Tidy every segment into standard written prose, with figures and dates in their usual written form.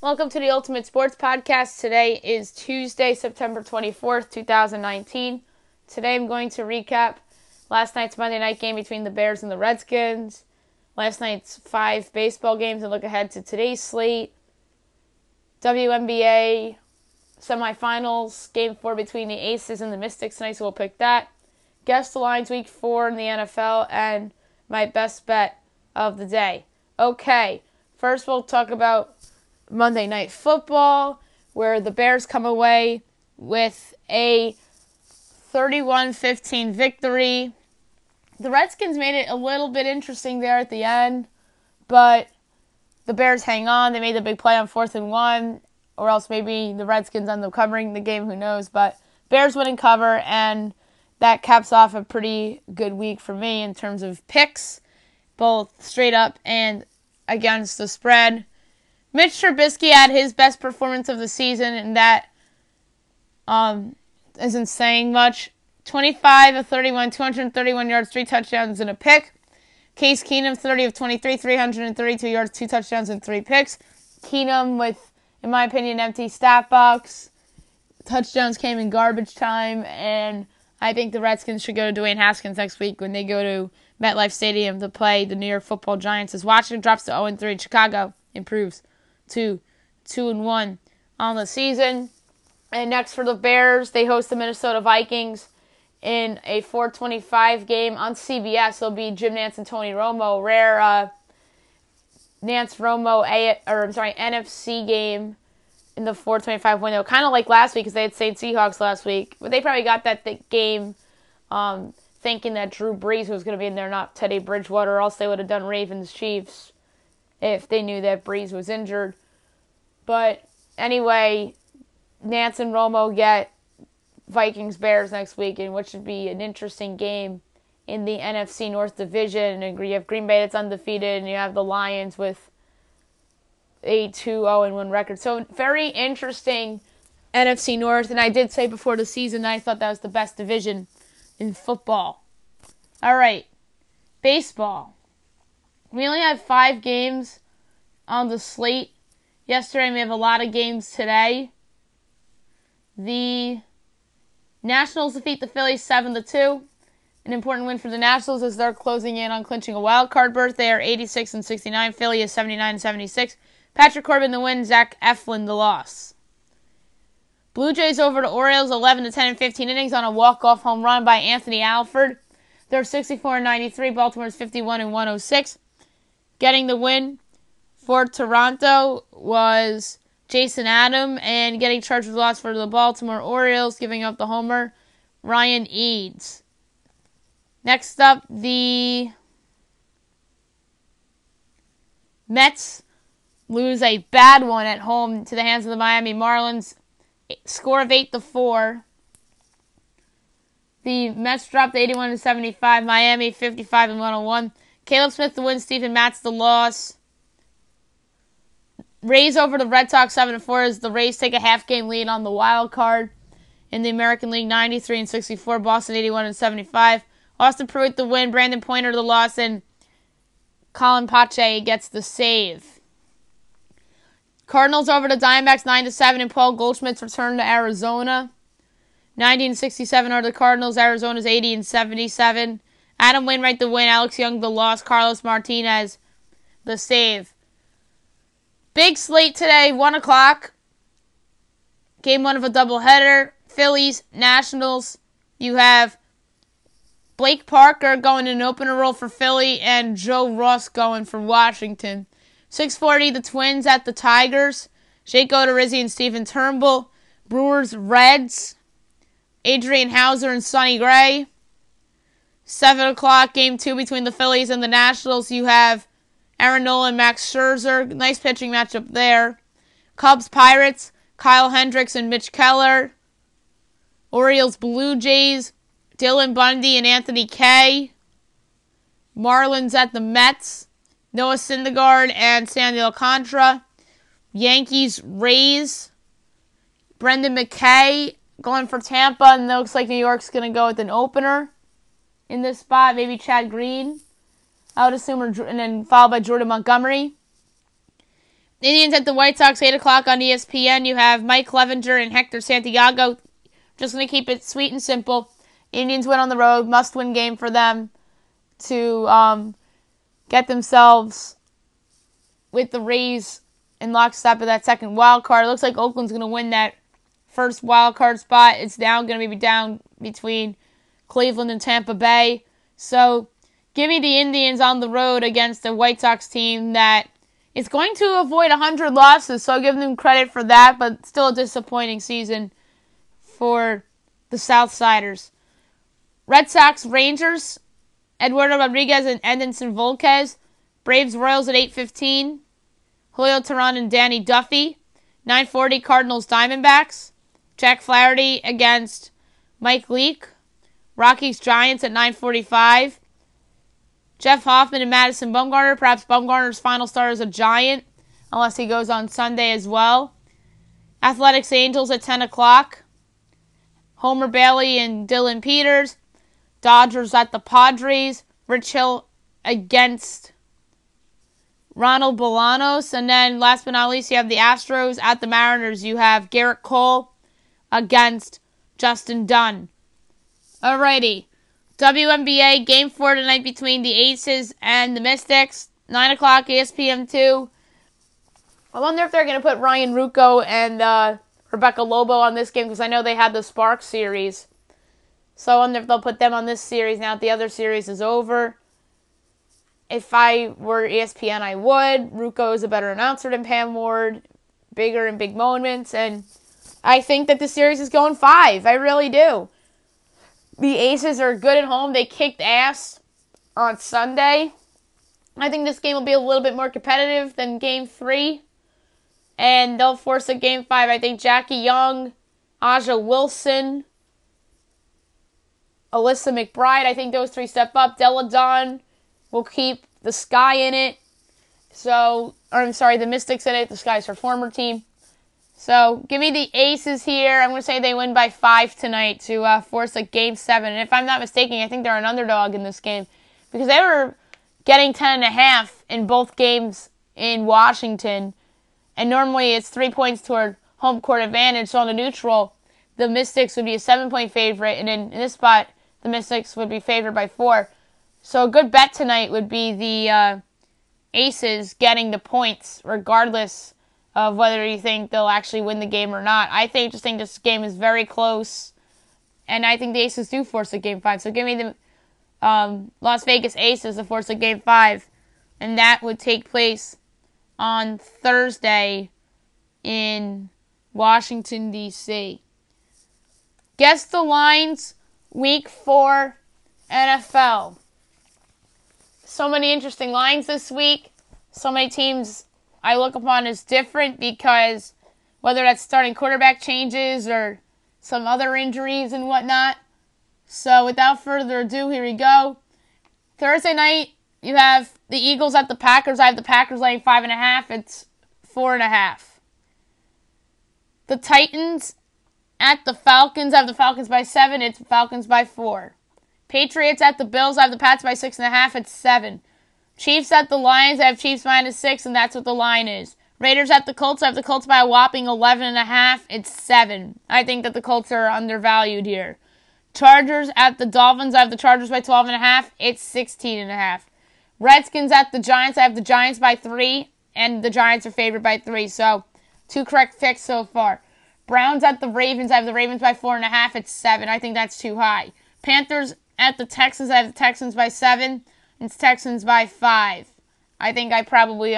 Welcome to the Ultimate Sports Podcast. Today is Tuesday, September 24th, 2019. Today I'm going to recap last night's Monday night game between the Bears and the Redskins, last night's 5 baseball games, and look ahead to today's slate, WNBA semifinals, Game 4 between the Aces and the Mystics tonight, so we'll pick that. Guess the lines Week 4 in the NFL, and my best bet of the day. Okay, first we'll talk about Monday Night Football, where the Bears come away with a 31-15 victory. The Redskins made it a little bit interesting there at the end, but the Bears hang on. They made the big play on 4th and 1, or else maybe the Redskins end up covering the game, who knows. But Bears win and cover, and that caps off a pretty good week for me in terms of picks, both straight up and against the spread. Mitch Trubisky had his best performance of the season, and that isn't saying much. 25 of 31, 231 yards, 3 touchdowns, and a pick. Case Keenum, 30 of 23, 332 yards, 2 touchdowns, and 3 picks. Keenum with, in my opinion, empty stat box. Touchdowns came in garbage time, and I think the Redskins should go to Dwayne Haskins next week when they go to MetLife Stadium to play the New York Football Giants. As Washington drops to 0-3, Chicago improves to 2-1 on the season. And next for the Bears, they host the Minnesota Vikings in a 4:25 game on CBS. It'll be Jim Nantz and Tony Romo. Rare Nantz-Romo NFC game in the 4:25 window. Kind of like last week because they had Saints Seahawks last week. But they probably got that game thinking that Drew Brees was going to be in there, not Teddy Bridgewater, or else they would have done Ravens-Chiefs if they knew that Brees was injured. But anyway, Nantz and Romo get Vikings-Bears next week, in which should be an interesting game in the NFC North Division. And you have Green Bay that's undefeated, and you have the Lions with a 2-0-1 record. So very interesting NFC North. And I did say before the season that I thought that was the best division in football. All right, baseball. We only have 5 games on the slate. Yesterday, we have a lot of games today. The Nationals defeat the Phillies 7-2. An important win for the Nationals as they're closing in on clinching a wild card berth. They are 86-69. Philly is 79-76. Patrick Corbin the win. Zach Eflin the loss. Blue Jays over to Orioles 11-10 in 15 innings on a walk-off home run by Anthony Alford. They're 64-93. Baltimore's 51-106. Getting the win for Toronto was Jason Adam, and getting charged with loss for the Baltimore Orioles, giving up the homer, Ryan Eads. Next up, the Mets lose a bad one at home to the hands of the Miami Marlins. Score of 8-4. The Mets dropped 81-75. Miami 55-101. Caleb Smith the win. Stephen Matz the loss. Rays over the Red Sox 7-4 as the Rays take a half-game lead on the wild card in the American League 93-64. Boston 81-75. Austin Pruitt the win. Brandon Pointer the loss, and Colin Pache gets the save. Cardinals over the Diamondbacks 9-7, and Paul Goldschmidt's return to Arizona. 90-67 are the Cardinals. Arizona's 80-77. Adam Wainwright the win. Alex Young the loss. Carlos Martinez the save. Big slate today, 1 o'clock. Game 1 of a doubleheader. Phillies, Nationals. You have Blake Parker going in an opener role for Philly, and Joe Ross going for Washington. 6:40, the Twins at the Tigers. Jake Odorizzi and Stephen Turnbull. Brewers, Reds. Adrian Hauser and Sonny Gray. 7 o'clock, Game 2 between the Phillies and the Nationals. You have Aaron Nola and Max Scherzer. Nice pitching matchup there. Cubs, Pirates. Kyle Hendricks and Mitch Keller. Orioles, Blue Jays. Dylan Bundy and Anthony Kay. Marlins at the Mets. Noah Syndergaard and Sandy Alcantara. Yankees, Rays. Brendan McKay going for Tampa, and it looks like New York's going to go with an opener in this spot. Maybe Chad Green, I would assume, and then followed by Jordan Montgomery. Indians at the White Sox, 8 o'clock on ESPN. You have Mike Clevenger and Hector Santiago. Just going to keep it sweet and simple. Indians win on the road. Must-win game for them to get themselves with the Rays in lockstep of that second wild card. It looks like Oakland's going to win that first wild card spot. It's now going to be down between Cleveland and Tampa Bay. So give me the Indians on the road against the White Sox team that is going to avoid 100 losses. So I'll give them credit for that, but still a disappointing season for the Southsiders. Red Sox, Rangers, Eduardo Rodriguez and Edinson Volquez. Braves, Royals at 8:15. Julio Teheran and Danny Duffy. 9:40, Cardinals, Diamondbacks. Jack Flaherty against Mike Leake. Rockies, Giants at 9:45. Jeff Hoffman and Madison Bumgarner. Perhaps Bumgarner's final start as a Giant, unless he goes on Sunday as well. Athletics, Angels at 10 o'clock. Homer Bailey and Dylan Peters. Dodgers at the Padres. Rich Hill against Ronald Bolanos. And then last but not least, you have the Astros at the Mariners. You have Garrett Cole against Justin Dunn. Alrighty. WNBA Game 4 tonight between the Aces and the Mystics. 9 o'clock, ESPN2. I wonder if they're going to put Ryan Ruocco and Rebecca Lobo on this game, because I know they had the Spark series. So I wonder if they'll put them on this series now that the other series is over. If I were ESPN, I would. Ruocco is a better announcer than Pam Ward. Bigger in big moments. And I think that the series is going 5. I really do. The Aces are good at home. They kicked ass on Sunday. I think this game will be a little bit more competitive than Game 3. And they'll force a Game 5. I think Jackie Young, Aja Wilson, Alyssa McBride, I think those 3 step up. Della Dawn will keep the Sky in it. The Mystics in it. The Sky's her former team. So, give me the Aces here. I'm going to say they win by 5 tonight to force a Game 7. And if I'm not mistaken, I think they're an underdog in this game, because they were getting 10.5 in both games in Washington. And normally it's 3 points toward home court advantage. So on the neutral, the Mystics would be a 7-point favorite. And in this spot, the Mystics would be favored by 4. So a good bet tonight would be the Aces getting the points, regardless of whether you think they'll actually win the game or not. I just think this game is very close, and I think the Aces do force a Game 5. So give me the Las Vegas Aces to force a Game 5, and that would take place on Thursday in Washington, D.C. Guess the lines, Week 4 NFL. So many interesting lines this week. So many teams I look upon as different, because whether that's starting quarterback changes or some other injuries and whatnot. So without further ado, here we go. Thursday night, you have the Eagles at the Packers. I have the Packers laying 5.5. It's 4.5. The Titans at the Falcons. I have the Falcons by 7. It's Falcons by 4. Patriots at the Bills. I have the Pats by 6.5. It's 7. Chiefs at the Lions. I have Chiefs minus 6, and that's what the line is. Raiders at the Colts. I have the Colts by a whopping 11.5. It's 7. I think that the Colts are undervalued here. Chargers at the Dolphins. I have the Chargers by 12.5. It's 16.5. Redskins at the Giants. I have the Giants by 3, and the Giants are favored by 3. So, 2 correct picks so far. Browns at the Ravens. I have the Ravens by 4.5. It's 7. I think that's too high. Panthers at the Texans. I have the Texans by 7. It's Texans by 5. I think I probably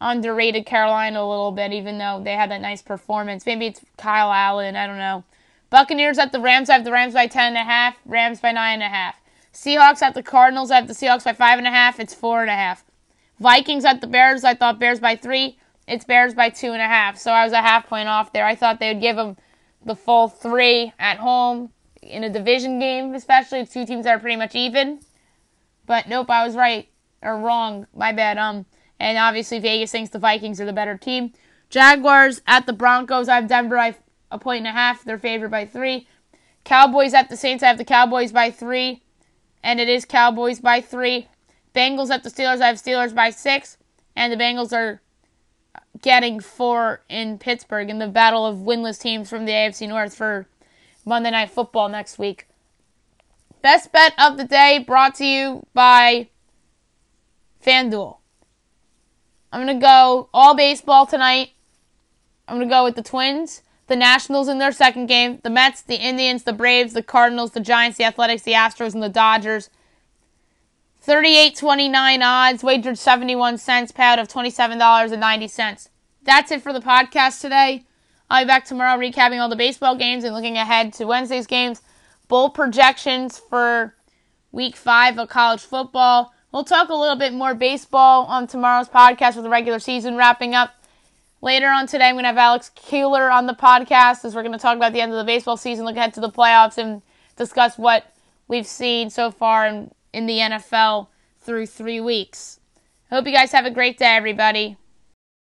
underrated Carolina a little bit, even though they had that nice performance. Maybe it's Kyle Allen. I don't know. Buccaneers at the Rams. I have the Rams by 10.5. Rams by 9.5. Seahawks at the Cardinals. I have the Seahawks by 5.5. It's 4.5. Vikings at the Bears. I thought Bears by 3. It's Bears by 2.5. So I was a half point off there. I thought they would give them the full 3 at home in a division game, especially. It's 2 teams that are pretty much even. But nope, I was right. Or wrong. My bad. And obviously Vegas thinks the Vikings are the better team. Jaguars at the Broncos. I have Denver by 1.5. They're favored by 3. Cowboys at the Saints. I have the Cowboys by 3. And it is Cowboys by 3. Bengals at the Steelers. I have Steelers by 6. And the Bengals are getting 4 in Pittsburgh in the battle of winless teams from the AFC North for Monday Night Football next week. Best bet of the day brought to you by FanDuel. I'm going to go all baseball tonight. I'm going to go with the Twins, the Nationals in their second game, the Mets, the Indians, the Braves, the Cardinals, the Giants, the Athletics, the Astros, and the Dodgers. 38.29 odds, wagered 71 cents, payout of $27.90. That's it for the podcast today. I'll be back tomorrow recapping all the baseball games and looking ahead to Wednesday's games. Bowl projections for Week 5 of college football. We'll talk a little bit more baseball on tomorrow's podcast with the regular season wrapping up. Later on today, I'm going to have Alex Keeler on the podcast as we're going to talk about the end of the baseball season, look ahead to the playoffs, and discuss what we've seen so far in the NFL through 3 weeks. I hope you guys have a great day, everybody.